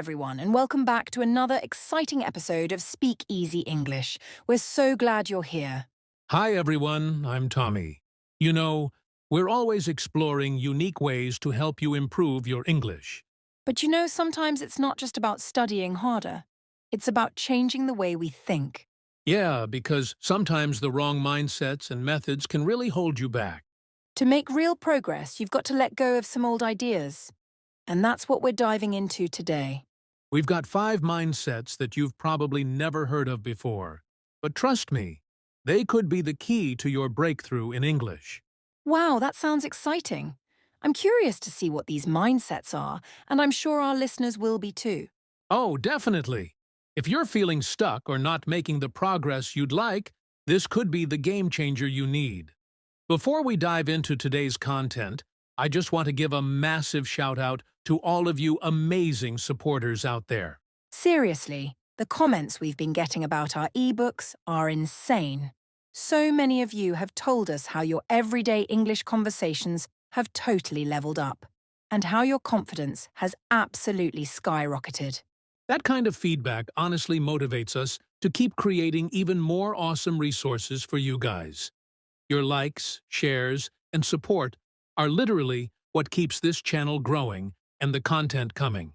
everyone, and welcome back to another exciting episode of Speak Easy English. We're so glad you're here. Hi everyone, I'm Tommy. You know, we're always exploring unique ways to help you improve your English. But sometimes it's not just about studying harder. It's about changing the way we think. Yeah, because sometimes the wrong mindsets and methods can really hold you back. To make real progress, you've got to let go of some old ideas. And that's what we're diving into today. We've got 5 mindsets that you've probably never heard of before. But trust me, they could be the key to your breakthrough in English. Wow, that sounds exciting. I'm curious to see what these mindsets are, and I'm sure our listeners will be too. Oh, definitely. If you're feeling stuck or not making the progress you'd like, this could be the game changer you need. Before we dive into today's content, I just want to give a massive shout out to all of you amazing supporters out there. Seriously, the comments we've been getting about our ebooks are insane. So many of you have told us how your everyday English conversations have totally leveled up, and how your confidence has absolutely skyrocketed. That kind of feedback honestly motivates us to keep creating even more awesome resources for you guys. Your likes, shares, and support are literally what keeps this channel growing and the content coming.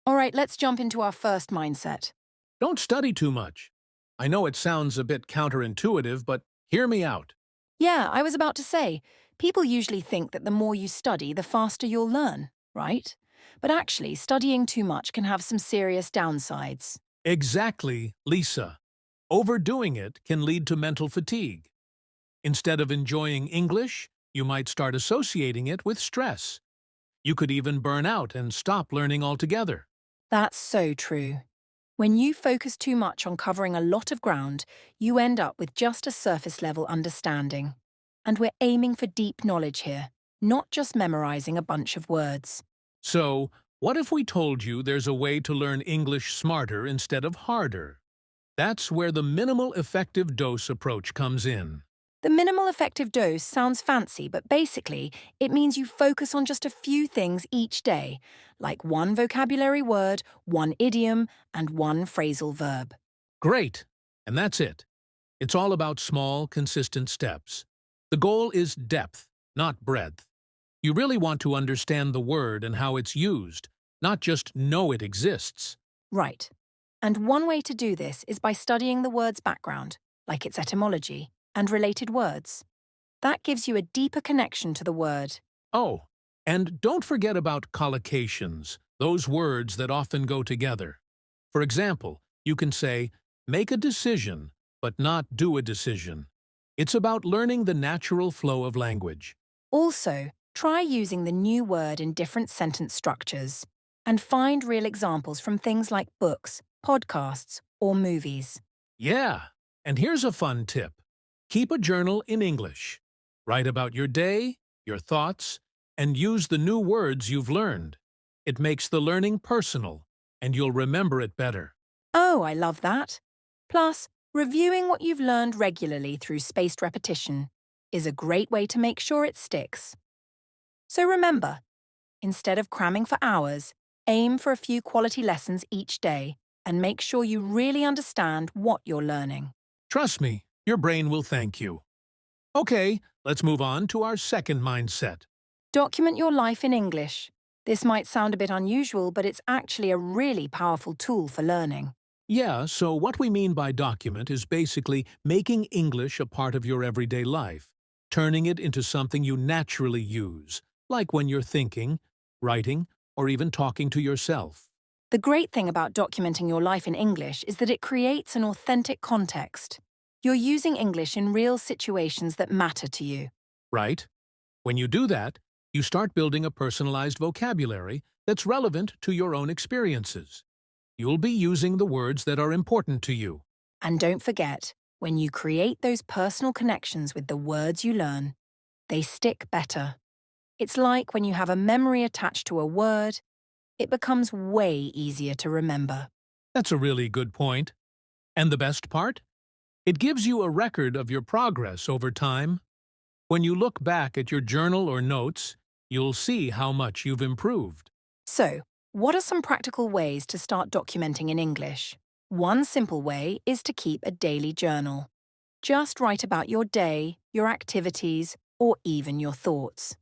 All right, let's jump into our first mindset. Don't study too much. I know it sounds a bit counterintuitive, but hear me out. Yeah, I was about to say, people usually think that the more you study, the faster you'll learn, right? But actually, studying too much can have some serious downsides. Exactly, Lisa. Overdoing it can lead to mental fatigue. Instead of enjoying English, you might start associating it with stress. You could even burn out and stop learning altogether. That's so true. When you focus too much on covering a lot of ground, you end up with just a surface-level understanding. And we're aiming for deep knowledge here, not just memorizing a bunch of words. So, what if we told you there's a way to learn English smarter instead of harder? That's where the minimal effective dose approach comes in. The minimal effective dose sounds fancy, but basically, it means you focus on just a few things each day, like one vocabulary word, one idiom, and one phrasal verb. Great! And that's it. It's all about small, consistent steps. The goal is depth, not breadth. You really want to understand the word and how it's used, not just know it exists. Right. And one way to do this is by studying the word's background, like its etymology, and related words. That gives you a deeper connection to the word. Oh, and don't forget about collocations, those words that often go together. For example, you can say, make a decision, but not do a decision. It's about learning the natural flow of language. Also, try using the new word in different sentence structures, and find real examples from things like books, podcasts, or movies. Yeah, and here's a fun tip. Keep a journal in English. Write about your day, your thoughts, and use the new words you've learned. It makes the learning personal, and you'll remember it better. Oh, I love that. Plus, reviewing what you've learned regularly through spaced repetition is a great way to make sure it sticks. So remember, instead of cramming for hours, aim for a few quality lessons each day and make sure you really understand what you're learning. Trust me, your brain will thank you. Okay, let's move on to our second mindset. Document your life in English. This might sound a bit unusual, but it's actually a really powerful tool for learning. Yeah, so what we mean by document is basically making English a part of your everyday life, turning it into something you naturally use, like when you're thinking, writing, or even talking to yourself. The great thing about documenting your life in English is that it creates an authentic context. You're using English in real situations that matter to you. Right? When you do that, you start building a personalized vocabulary that's relevant to your own experiences. You'll be using the words that are important to you. And don't forget, when you create those personal connections with the words you learn, they stick better. It's like when you have a memory attached to a word, it becomes way easier to remember. That's a really good point. And the best part? It gives you a record of your progress over time. When you look back at your journal or notes, you'll see how much you've improved. So, What are some practical ways to start documenting in English? One simple way is to keep a daily journal. Just write about your day, your activities, or even your thoughts.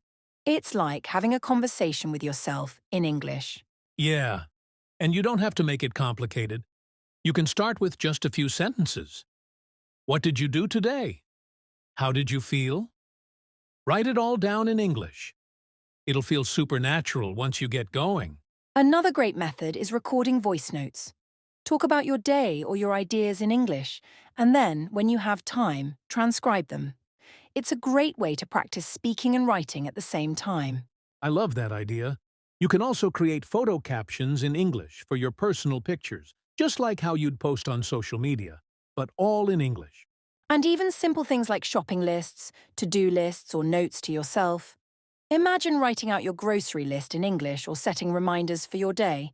It's like having a conversation with yourself in English. Yeah, and you don't have to make it complicated. You can start with just a few sentences. What did you do today? How did you feel? Write it all down in English. It'll feel supernatural once you get going. Another great method is recording voice notes. Talk about your day or your ideas in English, and then, when you have time, transcribe them. It's a great way to practice speaking and writing at the same time. I love that idea. You can also create photo captions in English for your personal pictures, just like how you'd post on social media, but all in English. And even simple things like shopping lists, to-do lists, or notes to yourself. Imagine writing out your grocery list in English or setting reminders for your day.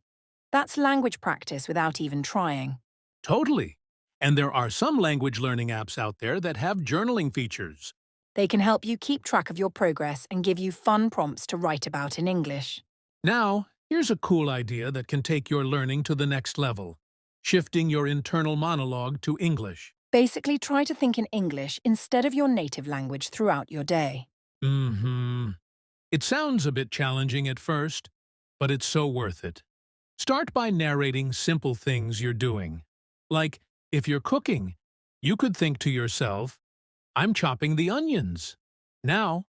That's language practice without even trying. Totally. And there are some language learning apps out there that have journaling features. They can help you keep track of your progress and give you fun prompts to write about in English. Now, here's a cool idea that can take your learning to the next level. Shifting your internal monologue to English. Basically, try to think in English instead of your native language throughout your day. It sounds a bit challenging at first, but it's so worth it. Start by narrating simple things you're doing. Like, if you're cooking, you could think to yourself, I'm chopping the onions. Now,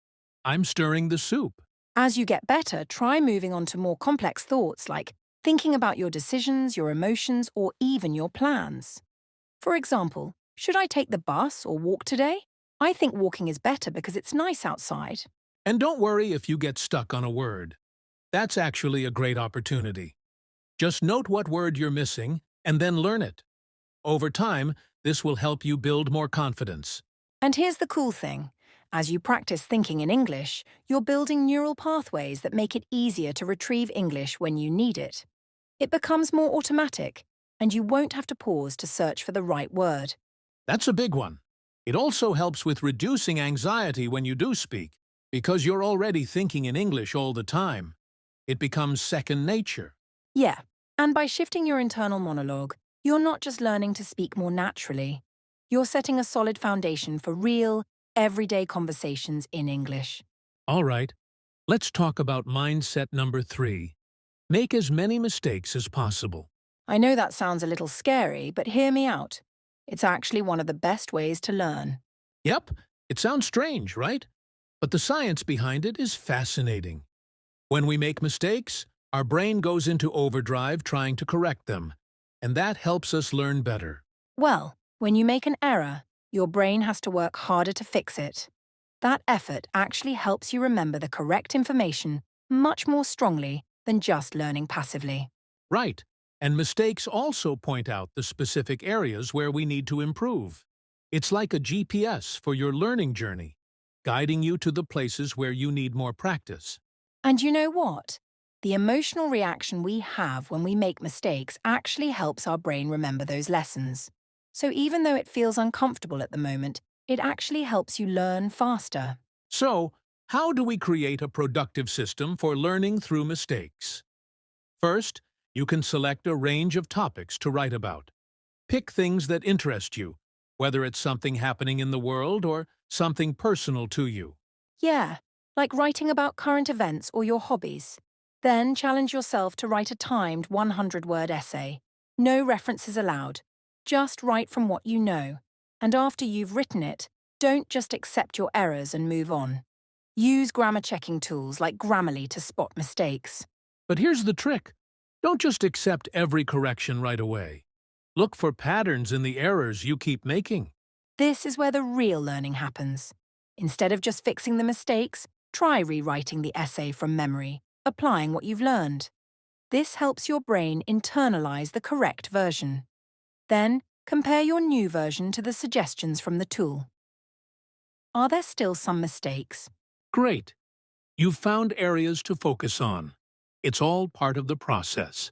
I'm stirring the soup. As you get better, try moving on to more complex thoughts like thinking about your decisions, your emotions, or even your plans. For example, should I take the bus or walk today? I think walking is better because it's nice outside. And don't worry if you get stuck on a word. That's actually a great opportunity. Just note what word you're missing and then learn it. Over time, this will help you build more confidence. And here's the cool thing. As you practice thinking in English, you're building neural pathways that make it easier to retrieve English when you need it. It becomes more automatic, and you won't have to pause to search for the right word. That's a big one. It also helps with reducing anxiety when you do speak, because you're already thinking in English all the time. It becomes second nature. Yeah, and by shifting your internal monologue, you're not just learning to speak more naturally. You're setting a solid foundation for real, everyday conversations in English. All right, let's talk about mindset number 3. Make as many mistakes as possible. I know that sounds a little scary, but hear me out. It's actually one of the best ways to learn. Yep, it sounds strange, right? But the science behind it is fascinating. When we make mistakes, our brain goes into overdrive trying to correct them, and that helps us learn better. Well, when you make an error, your brain has to work harder to fix it. That effort actually helps you remember the correct information much more strongly than just learning passively. Right, and mistakes also point out the specific areas where we need to improve. It's like a GPS for your learning journey, guiding you to the places where you need more practice. And you know what? The emotional reaction we have when we make mistakes actually helps our brain remember those lessons. So even though it feels uncomfortable at the moment, it actually helps you learn faster. So, how do we create a productive system for learning through mistakes? First, you can select a range of topics to write about. Pick things that interest you, whether it's something happening in the world or something personal to you. Yeah, like writing about current events or your hobbies. Then challenge yourself to write a timed 100-word essay. No references allowed. Just write from what you know. And after you've written it, don't just accept your errors and move on. Use grammar-checking tools like Grammarly to spot mistakes. But here's the trick. Don't just accept every correction right away. Look for patterns in the errors you keep making. This is where the real learning happens. Instead of just fixing the mistakes, try rewriting the essay from memory, applying what you've learned. This helps your brain internalize the correct version. Then, compare your new version to the suggestions from the tool. Are there still some mistakes? Great. You've found areas to focus on. It's all part of the process.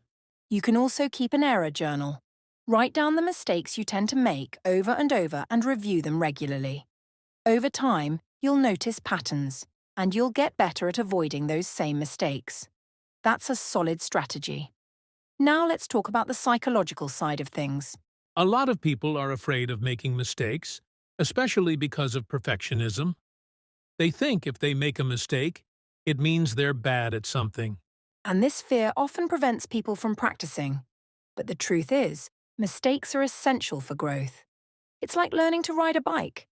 You can also keep an error journal. Write down the mistakes you tend to make over and review them regularly. Over time, you'll notice patterns, and you'll get better at avoiding those same mistakes. That's a solid strategy. Now let's talk about the psychological side of things. A lot of people are afraid of making mistakes, especially because of perfectionism. They think if they make a mistake, it means they're bad at something. And this fear often prevents people from practicing. But the truth is, mistakes are essential for growth. It's like learning to ride a bike.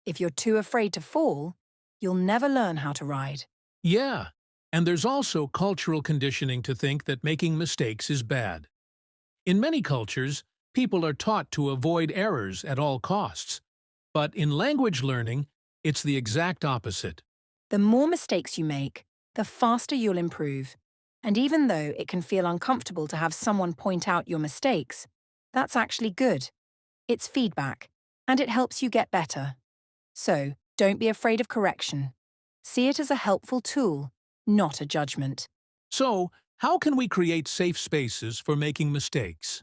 If you're too afraid to fall, you'll never learn how to ride. Yeah, and there's also cultural conditioning to think that making mistakes is bad. In many cultures, people are taught to avoid errors at all costs. But in language learning, it's the exact opposite. The more mistakes you make, the faster you'll improve. And even though it can feel uncomfortable to have someone point out your mistakes, that's actually good. It's feedback, and it helps you get better. So, don't be afraid of correction. See it as a helpful tool, not a judgment. So, how can we create safe spaces for making mistakes?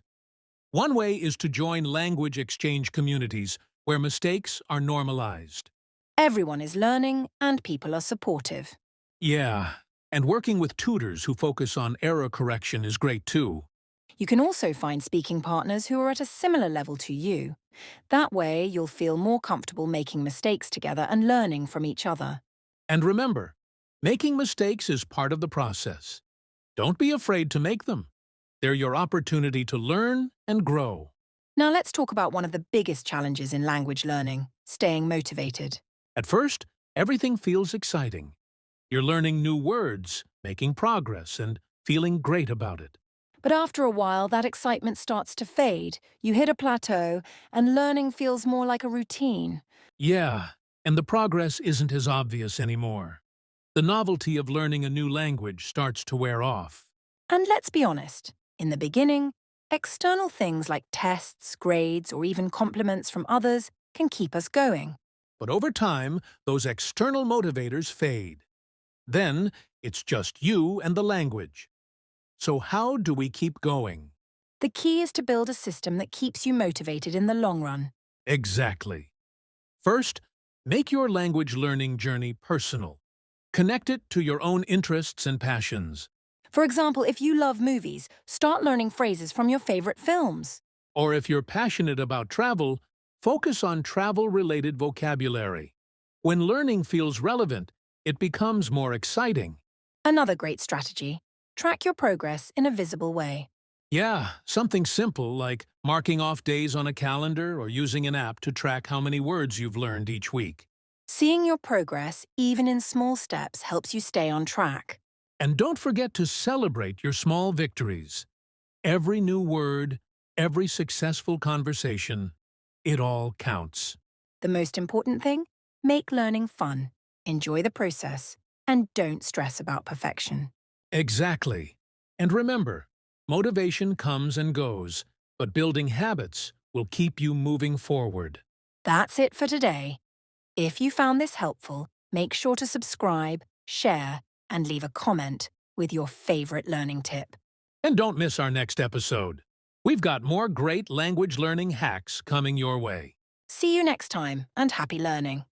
One way is to join language exchange communities where mistakes are normalized. Everyone is learning, and people are supportive. Yeah, and working with tutors who focus on error correction is great too. You can also find speaking partners who are at a similar level to you. That way, you'll feel more comfortable making mistakes together and learning from each other. And remember, making mistakes is part of the process. Don't be afraid to make them. They're your opportunity to learn and grow. Now let's talk about one of the biggest challenges in language learning, staying motivated. At first, everything feels exciting. You're learning new words, making progress, and feeling great about it. But after a while, that excitement starts to fade. You hit a plateau, and learning feels more like a routine. Yeah, and the progress isn't as obvious anymore. The novelty of learning a new language starts to wear off. And let's be honest, in the beginning, external things like tests, grades, or even compliments from others can keep us going. But over time, those external motivators fade. Then, it's just you and the language. So how do we keep going? The key is to build a system that keeps you motivated in the long run. Exactly. First, make your language learning journey personal. Connect it to your own interests and passions. For example, if you love movies, start learning phrases from your favorite films. Or if you're passionate about travel, focus on travel-related vocabulary. When learning feels relevant, it becomes more exciting. Another great strategy: track your progress in a visible way. Yeah, something simple like marking off days on a calendar or using an app to track how many words you've learned each week. Seeing your progress, even in small steps, helps you stay on track. And don't forget to celebrate your small victories. Every new word, every successful conversation, it all counts. The most important thing? Make learning fun. Enjoy the process, and don't stress about perfection. Exactly. And remember, motivation comes and goes, but building habits will keep you moving forward. That's it for today. If you found this helpful, make sure to subscribe, share, and leave a comment with your favorite learning tip. And don't miss our next episode. We've got more great language learning hacks coming your way. See you next time, and happy learning.